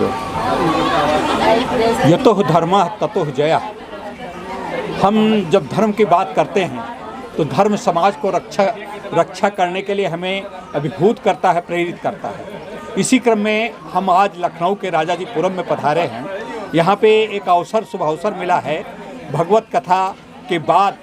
बोलो। यतो धर्मः ततो जयः। हम जब धर्म की बात करते हैं तो धर्म समाज को रक्षा करने के लिए हमें अभिभूत करता है, प्रेरित करता है। इसी क्रम में हम आज लखनऊ के राजाजीपुरम में पधारे हैं। यहाँ पे एक शुभ अवसर मिला है भगवत कथा के बाद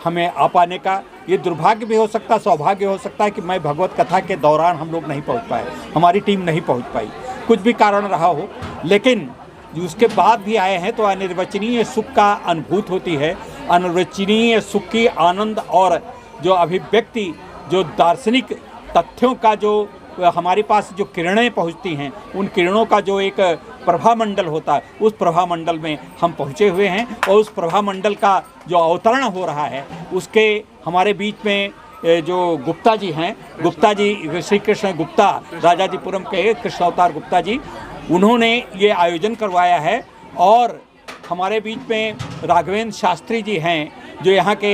हमें आ पाने का। ये दुर्भाग्य भी हो सकता है, सौभाग्य हो सकता है कि मैं भगवत कथा के दौरान हम लोग नहीं पहुँच पाए, हमारी टीम नहीं पहुँच पाई, कुछ भी कारण रहा हो, लेकिन उसके बाद भी आए हैं तो अनिर्वचनीय सुख का अनुभूति होती है। अनिर्वचनीय सुख की आनंद और जो अभिव्यक्ति, जो दार्शनिक तथ्यों का जो हमारे पास जो किरणें पहुंचती हैं, उन किरणों का जो एक प्रभामंडल होता है, उस प्रभामंडल में हम पहुंचे हुए हैं। और उस प्रभामंडल का जो अवतरण हो रहा है उसके हमारे बीच में जो गुप्ता जी हैं, गुप्ता जी श्री कृष्ण गुप्ता, राजाजीपुरम के कृष्ण अवतार गुप्ता जी, उन्होंने ये आयोजन करवाया है। और हमारे बीच में राघवेंद्र शास्त्री जी हैं जो यहाँ के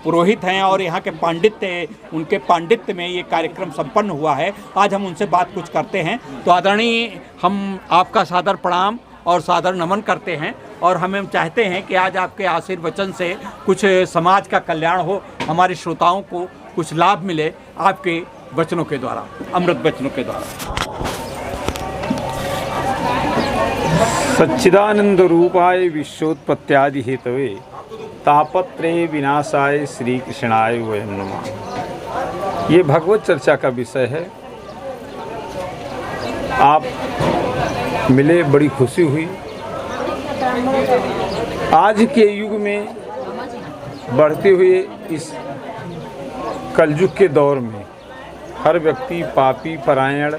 पुरोहित हैं और यहाँ के पांडित्य, उनके पांडित्य में ये कार्यक्रम संपन्न हुआ है। आज हम उनसे बात कुछ करते हैं। तो आदरणीय, हम आपका सादर प्रणाम और सादर नमन करते हैं और हम चाहते हैं कि आज आपके आशीर्वचन से कुछ समाज का कल्याण हो, हमारे श्रोताओं को कुछ लाभ मिले आपके वचनों के द्वारा, अमृत वचनों के द्वारा। सच्चिदानंद रूपाय विश्वोत्पत्त्यादि हेतवे तापत्रय विनाशाय श्री कृष्णाय वयं नमः। ये भगवत चर्चा का विषय है। आप मिले, बड़ी खुशी हुई। आज के युग में बढ़ते हुए इस कलयुग के दौर में हर व्यक्ति पापी, परायण,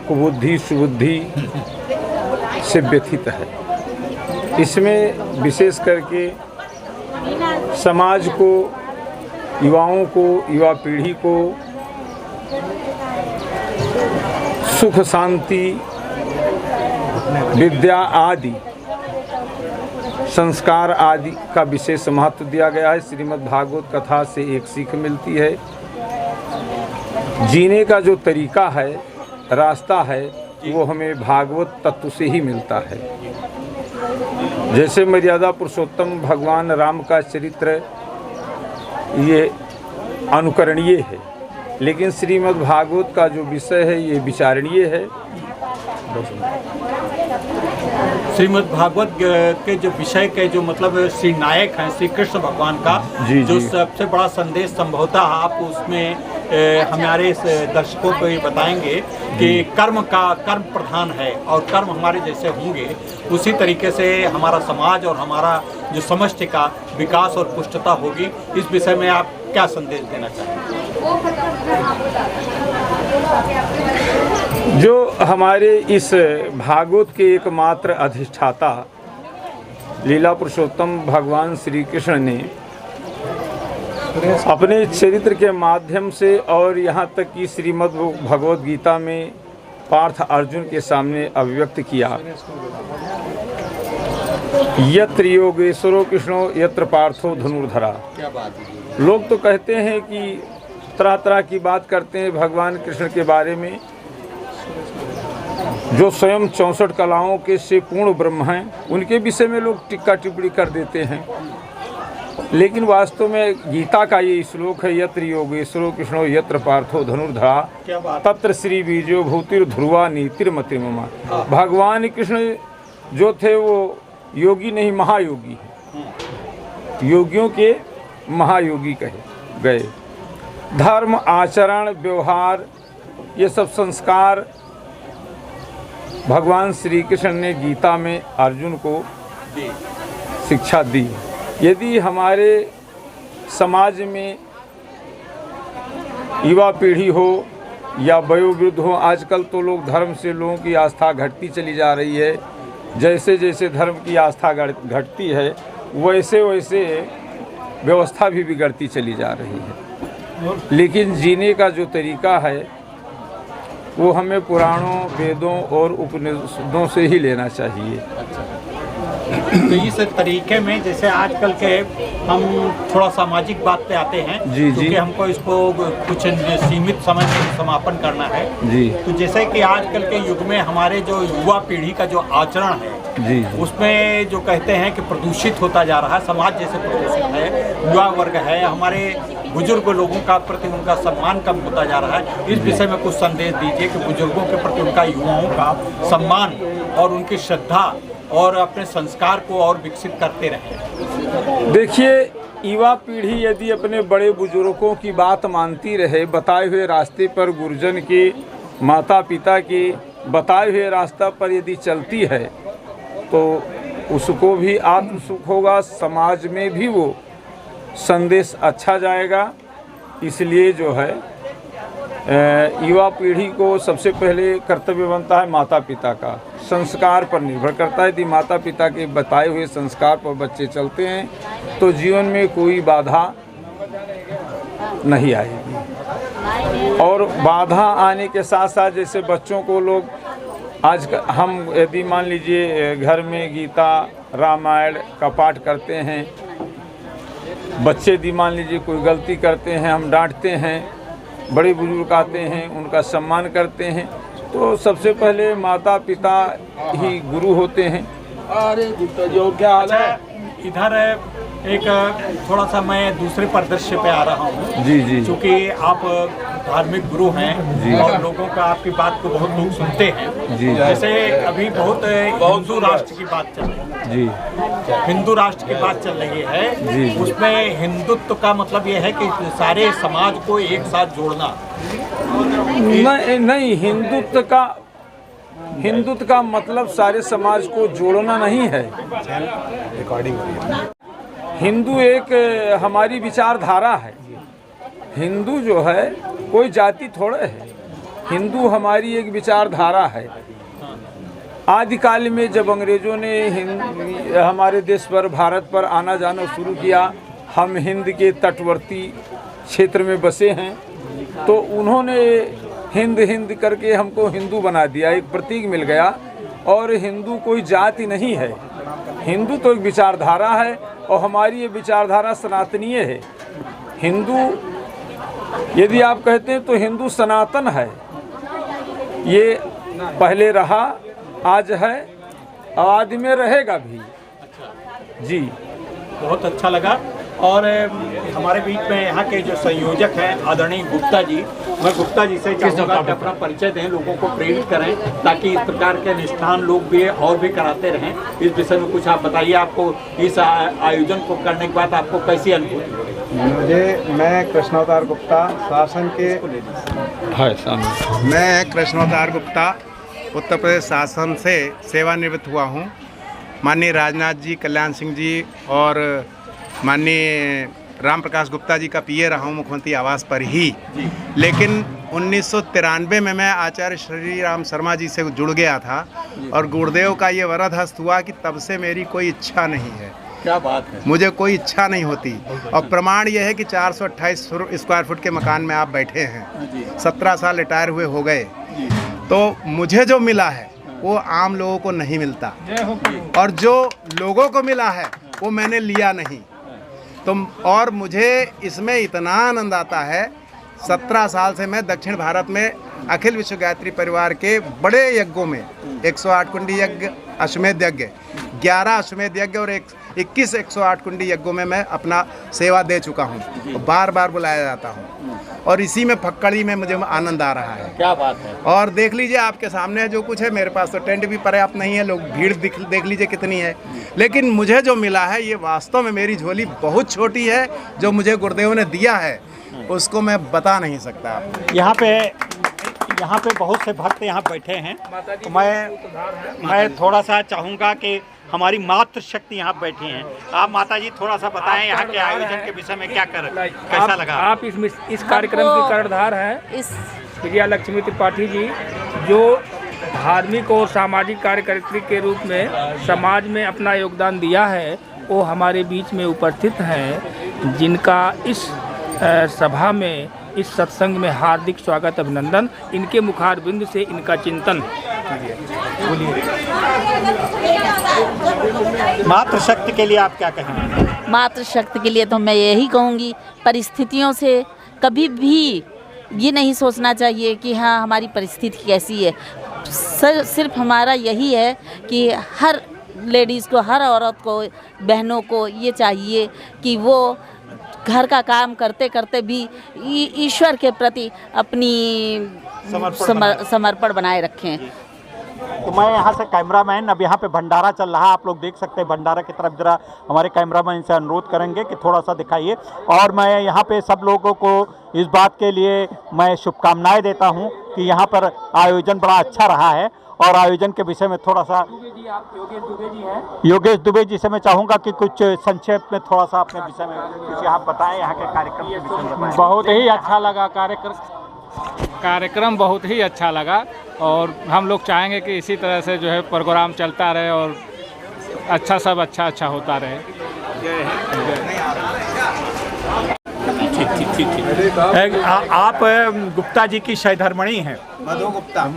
कुबुद्धि, सुबुद्धि से व्यथित है। इसमें विशेष करके समाज को, युवाओं को, युवा पीढ़ी को सुख, शांति, विद्या आदि, संस्कार आदि का विशेष महत्व दिया गया है। श्रीमद् भागवत कथा से एक सीख मिलती है। जीने का जो तरीका है, रास्ता है, वो हमें भागवत तत्व से ही मिलता है। जैसे मर्यादा पुरुषोत्तम भगवान राम का चरित्र ये अनुकरणीय है, लेकिन श्रीमद् भागवत का जो विषय है ये विचारणीय है। श्रीमद् भागवत के जो विषय के जो मतलब श्री नायक हैं श्री कृष्ण भगवान का जो सबसे बड़ा संदेश संभवतः आप उसमें हमारे दर्शकों को ये बताएंगे कि कर्म प्रधान है और कर्म हमारे जैसे होंगे उसी तरीके से हमारा समाज और हमारा जो समष्टि का विकास और पुष्टता होगी। इस विषय में आप क्या संदेश देना चाहेंगे? जो हमारे इस भागवत के एकमात्र अधिष्ठाता लीला पुरुषोत्तम भगवान श्री कृष्ण ने अपने चरित्र के माध्यम से और यहाँ तक कि श्रीमद् भगवद गीता में पार्थ अर्जुन के सामने अभिव्यक्त किया, यत्र योगेश्वरो कृष्णो यत्र पार्थो धनुर्धरा। लोग तो कहते हैं कि तरह तरह की बात करते हैं भगवान कृष्ण के बारे में, जो स्वयं 64 कलाओं के से पूर्ण ब्रह्म हैं, उनके विषय में लोग टिक्का टिप्पणी कर देते हैं। लेकिन वास्तव में गीता का ये श्लोक है, यत्र योगेश्वरो कृष्णो यत्र पार्थो धनुर्धरा तत्र श्री बीजो भूतिर ध्रुवा नीतिर्मति ममा। भगवान कृष्ण जो थे वो योगी नहीं, महायोगी है, योगियों के महायोगी कहे गए। धर्म, आचरण, व्यवहार, ये सब संस्कार भगवान श्री कृष्ण ने गीता में अर्जुन को शिक्षा दी। यदि हमारे समाज में युवा पीढ़ी हो या वयोवृद्ध हो, आजकल तो लोग धर्म से लोगों की आस्था घटती चली जा रही है। जैसे जैसे धर्म की आस्था घटती है वैसे वैसे व्यवस्था भी बिगड़ती चली जा रही है। लेकिन जीने का जो तरीका है वो हमें पुराणों, वेदों और उपनिषदों से ही लेना चाहिए। तो इस तरीके में जैसे आजकल के हम थोड़ा सामाजिक बात पे आते हैं, क्योंकि हमको इसको कुछ सीमित समय में समापन करना है जी। तो जैसे कि आजकल के युग में हमारे जो युवा पीढ़ी का जो आचरण है जी, उसमें जो कहते हैं कि प्रदूषित होता जा रहा है, समाज जैसे प्रदूषित है, युवा वर्ग है, हमारे बुजुर्ग लोगों का प्रति उनका सम्मान कम होता जा रहा है। इस विषय में कुछ संदेश दीजिए कि बुजुर्गों के प्रति उनका युवाओं का सम्मान और उनकी श्रद्धा और अपने संस्कार को और विकसित करते रहें। देखिए, युवा पीढ़ी यदि अपने बड़े बुजुर्गों की बात मानती रहे, बताए हुए रास्ते पर गुरुजन की, माता पिता की बताए हुए रास्ता पर यदि चलती है तो उसको भी आत्म सुख होगा, समाज में भी वो संदेश अच्छा जाएगा। इसलिए जो है युवा पीढ़ी को सबसे पहले कर्तव्य बनता है माता पिता का, संस्कार पर निर्भर करता है। यदि माता पिता के बताए हुए संस्कार पर बच्चे चलते हैं तो जीवन में कोई बाधा नहीं आएगी। और बाधा आने के साथ साथ जैसे बच्चों को लोग आज हम यदि मान लीजिए घर में गीता रामायण का पाठ करते हैं, बच्चे यदि मान लीजिए कोई गलती करते हैं, हम डांटते हैं, बड़े बुजुर्ग आते हैं उनका सम्मान करते हैं, तो सबसे पहले माता पिता ही गुरु होते हैं। अरे गुप्ता जी क्या हाल है? इधर एक थोड़ा सा मैं दूसरे परिदृश्य पे आ रहा हूँ जी जी, क्योंकि आप धार्मिक गुरु हैं और लोगों का आपकी बात को बहुत लोग सुनते हैं जी। जैसे अभी बहुत हिंदू राष्ट्र की बात चल रही है जी, हिंदू राष्ट्र की बात चल रही है जी। उसमें हिंदुत्व का मतलब ये है कि सारे समाज को एक साथ जोड़ना नहीं, हिंदुत्व का मतलब सारे समाज को जोड़ना नहीं है। हिंदू एक हमारी विचारधारा है। हिंदू जो है कोई जाति थोड़े है, हिंदू हमारी एक विचारधारा है। आदिकाल में जब अंग्रेज़ों ने हमारे देश पर, भारत पर आना जाना शुरू किया, हम हिंद के तटवर्ती क्षेत्र में बसे हैं, तो उन्होंने हिंद हिंद करके हमको हिंदू बना दिया, एक प्रतीक मिल गया। और हिंदू कोई जाति नहीं है, हिंदू तो एक विचारधारा है और हमारी ये विचारधारा सनातनीय है। हिंदू यदि आप कहते हैं तो हिंदू सनातन है, ये पहले रहा, आज है, आदि में रहेगा भी जी। बहुत अच्छा लगा। और हमारे बीच में यहाँ के जो संयोजक हैं आदरणीय गुप्ता जी, मैं गुप्ता जी से चाहूँगा कि अपना परिचय दें, लोगों को प्रेरित करें ताकि इस प्रकार के अनुष्ठान लोग भी और भी कराते रहें। इस विषय में कुछ आप बताइए, आपको इस आयोजन को करने के बाद आपको कैसी अनुभूति? मैं कृष्णोतार गुप्ता शासन के मैं कृष्णोतार गुप्ता उत्तर प्रदेश शासन से सेवानिवृत्त हुआ हूँ। माननीय राजनाथ जी, कल्याण सिंह जी और माननीय राम प्रकाश गुप्ता जी का पीए रहा हूँ मुख्यमंत्री आवास पर ही। लेकिन 1993 में मैं आचार्य श्री राम शर्मा जी से जुड़ गया था और गुरुदेव का ये वरद हस्त हुआ कि तब से मेरी कोई इच्छा नहीं है। क्या बात है? मुझे कोई इच्छा नहीं होती। और प्रमाण ये है कि 428 स्क्वायर फुट के मकान में आप बैठे हैं, 17 साल रिटायर हुए हो गए, तो मुझे जो मिला है वो आम लोगों को नहीं मिलता, और जो लोगों को मिला है वो मैंने लिया नहीं। तो और मुझे इसमें इतना आनंद आता है, 17 साल से मैं दक्षिण भारत में अखिल विश्व गायत्री परिवार के बड़े यज्ञों में 108 कुंडी यज्ञ, अश्वमेध यज्ञ, 11 अश्वमेध यज्ञ और 21 108 कुंडी यज्ञों में मैं अपना सेवा दे चुका हूँ। बार बार बुलाया जाता हूँ और इसी में फक्कड़ी में मुझे आनंद आ रहा है। क्या बात है? और देख लीजिए आपके सामने जो कुछ है, मेरे पास तो टेंट भी पर्याप्त नहीं है, लोग भीड़ देख लीजिए कितनी है, लेकिन मुझे जो मिला है ये वास्तव में मेरी झोली बहुत छोटी है। जो मुझे गुरुदेव ने दिया है उसको मैं बता नहीं सकता। यहाँ पे बहुत से भक्त यहाँ बैठे हैं, तो मैं थोड़ा सा चाहूँगा कि हमारी मातृशक्ति यहाँ बैठी हैं। आप माता जी थोड़ा सा बताएं यहाँ के आयोजन के विषय में कैसा लगा? आप इस कार्यक्रम की कर्णधार हैं, इस विजया लक्ष्मी त्रिपाठी जी, जो धार्मिक और सामाजिक कार्यकर्त्री के रूप में समाज में अपना योगदान दिया है, वो हमारे बीच में उपस्थित हैं, जिनका इस सभा में, इस सत्संग में हार्दिक स्वागत, अभिनंदन। इनके मुखारबिंद से इनका चिंतन कीजिए। मातृशक्ति के लिए आप क्या कहेंगे? मातृशक्ति के लिए तो मैं यही कहूँगी, परिस्थितियों से कभी भी ये नहीं सोचना चाहिए कि हाँ हमारी परिस्थिति कैसी है। सिर्फ हमारा यही है कि हर लेडीज़ को, हर औरत को, बहनों को ये चाहिए कि वो घर का काम करते करते भी ईश्वर के प्रति अपनी समर्पण बनाए रखें। तो मैं यहाँ से कैमरामैन, अब यहाँ पे भंडारा चल रहा है, आप लोग देख सकते हैं। भंडारा की तरफ जरा हमारे कैमरामैन से अनुरोध करेंगे कि थोड़ा सा दिखाइए। और मैं यहाँ पे सब लोगों को इस बात के लिए मैं शुभकामनाएं देता हूँ कि यहाँ पर आयोजन बड़ा अच्छा रहा है। और आयोजन के विषय में थोड़ा सा योगेश दुबे जी से मैं चाहूँगा कि कुछ संक्षेप में थोड़ा सा अपने विषय में कुछ यहाँ बताएं, यहाँ के कार्यक्रम के विषय में बताएं। बहुत ही अच्छा लगा कार्यक्रम बहुत ही अच्छा लगा, और हम लोग चाहेंगे कि इसी तरह से जो है प्रोग्राम चलता रहे और अच्छा सब अच्छा होता रहे। ठीक। आप गुप्ता जी की सहधर्मणी हैं,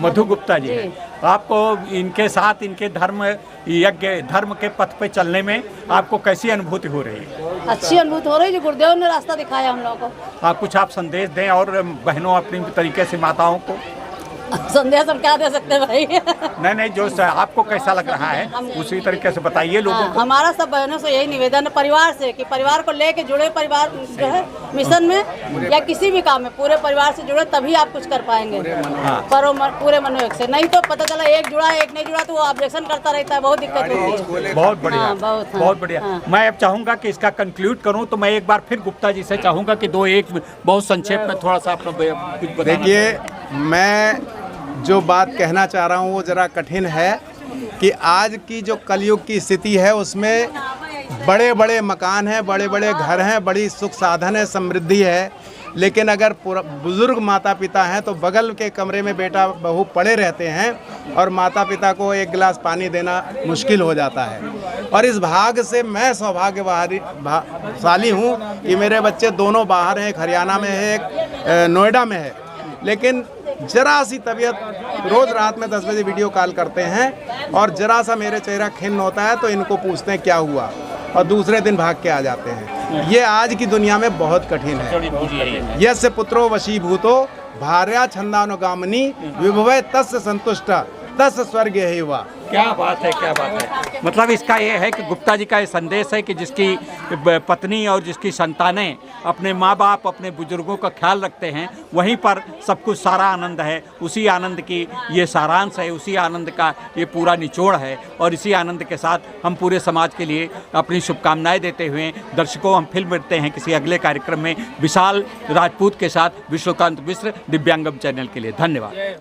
मधु गुप्ता जी हैं। आपको इनके साथ इनके धर्म यज्ञ धर्म के पथ पे चलने में आपको कैसी अनुभूति हो रही है? अच्छी अनुभूति हो रही है, जो गुरुदेव ने रास्ता दिखाया हम लोगों को। कुछ आप संदेश दें और बहनों अपनी तरीके से माताओं को। संदेश हम क्या दे सकते हैं भाई? नहीं, जो आपको कैसा लग रहा है उसी तरीके से बताइए लोगों को। हमारा सब बहनों से यही निवेदन है, परिवार से, कि परिवार को लेके जुड़े, परिवार जो है मिशन में या किसी भी काम में पूरे परिवार से जुड़े, तभी आप कुछ कर पाएंगे। पूरे मनोयोग से, नहीं तो पता चला एक जुड़ा है एक नहीं जुड़ा तो वो ऑब्जेक्शन करता रहता है, बहुत दिक्कत होती है। बहुत बढ़िया, बहुत बढ़िया। मैं अब चाहूँगा कि इसका कंक्लूड करूँ, तो मैं एक बार फिर गुप्ता जी से चाहूँगा कि बहुत संक्षेप में थोड़ा सा अपना कुछ बताइए। देखिए, मैं जो बात कहना चाह रहा हूँ वो ज़रा कठिन है कि आज की जो कलयुग की स्थिति है उसमें बड़े बड़े मकान हैं, बड़े बड़े घर हैं, बड़ी सुख साधन है, समृद्धि है, लेकिन अगर बुज़ुर्ग माता पिता हैं तो बगल के कमरे में बेटा बहू पड़े रहते हैं और माता पिता को एक गिलास पानी देना मुश्किल हो जाता है। और इस भाग से मैं सौभाग्यशाली हूँ कि मेरे बच्चे दोनों बाहर हैं, एक हरियाणा में है, एक नोएडा में है, लेकिन जरा सी तबीयत, रोज़ रात में 10 बजे वीडियो कॉल करते हैं और जरा सा मेरे चेहरा खिन्न होता है तो इनको पूछते हैं क्या हुआ, और दूसरे दिन भाग के आ जाते हैं। ये आज की दुनिया में बहुत कठिन है। यस्य पुत्रो वशीभूतो भार्या छंदानुगामिनी विभवे तस्य संतुष्ट तस्य स्वर्ग है हुआ। क्या बात है, क्या बात है। मतलब इसका ये है कि गुप्ता जी का ये संदेश है कि जिसकी पत्नी और जिसकी संतानें अपने माँ बाप, अपने बुजुर्गों का ख्याल रखते हैं, वहीं पर सब कुछ सारा आनंद है। उसी आनंद की ये सारांश है, उसी आनंद का ये पूरा निचोड़ है। और इसी आनंद के साथ हम पूरे समाज के लिए अपनी शुभकामनाएं देते हुए दर्शकों हम फिर मिलते हैं किसी अगले कार्यक्रम में विशाल राजपूत के साथ। विश्वकांत मिश्र, दिव्यांगम चैनल के लिए धन्यवाद।